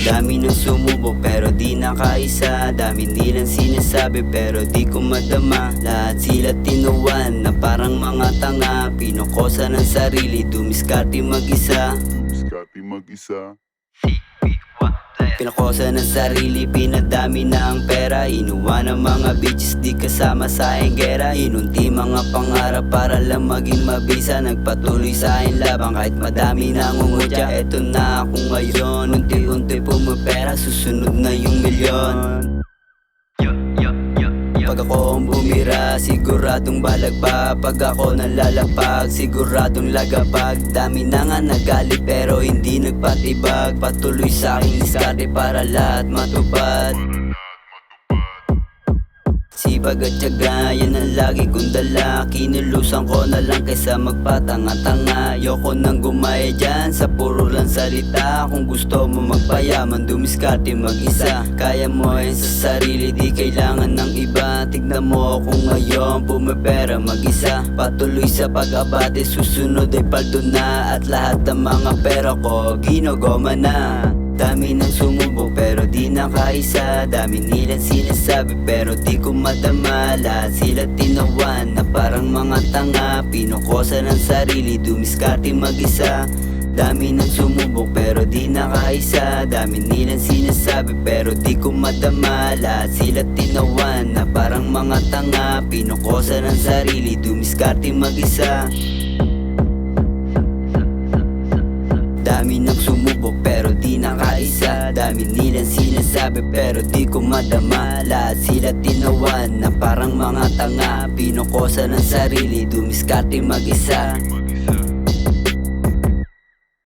Dami nang sumubok pero di nakaisa. Dami nilang sinasabi pero di ko madama. Lahat sila tinuwan na parang mga tanga. Pinokosa ng sarili, dumiskarte mag-isa. Pinakosa ng sarili, pinadami na ang pera. Inuwa ng mga bitches, di kasama sa enggera. Inunti mga pangarap para lang maging mabisa. Nagpatuloy sa akin labang kahit madami na ngungutya. Eto na ako ngayon, unti-unti pumapera. Susunod na yung milyon. Pag ako ang bumira, siguradong balagba. Pag ako nalalapag, siguradong lagapag. Dami na nga nagalit pero hindi nagpatibag. Patuloy sa aking diskarte para lahat matupad. Sipag at tiyaga, yan ang lagi kong dala. Kinulusan ko na lang kaysa magpatanga-tanga. Ayoko nang gumaya dyan sa puro lang salita. Kung gusto mo magpayaman, dumiskarte mag-isa. Kaya mo yan sa sarili, di kailangan ng iba. Tignan mo ako ngayon, pumipera mag-isa. Patuloy sa pag-abate, susunod ay paldo na. At lahat ng mga pera ko, ginogoma na. Dami nang sumubok pero di nakaisa. Dami nilang sinasabi pero di ko madama. Lahat sila tinawan na parang mga tanga. Pinokosa ng sarili, dumiskarte mag-isa. Dami nang sumubok pero di nakaisa. Dami nilang sinasabi pero di ko madama. Lahat sila tinawan na parang mga tanga. Pinokosa ng sarili, dumiskarte mag-isa. Dami nang sumubok pero di nakaisa. Dami nilang sinasabi pero di ko madama. Lahat sila tinawan na parang mga tanga. Pinokosa ng sarili, dumiskarte mag-isa.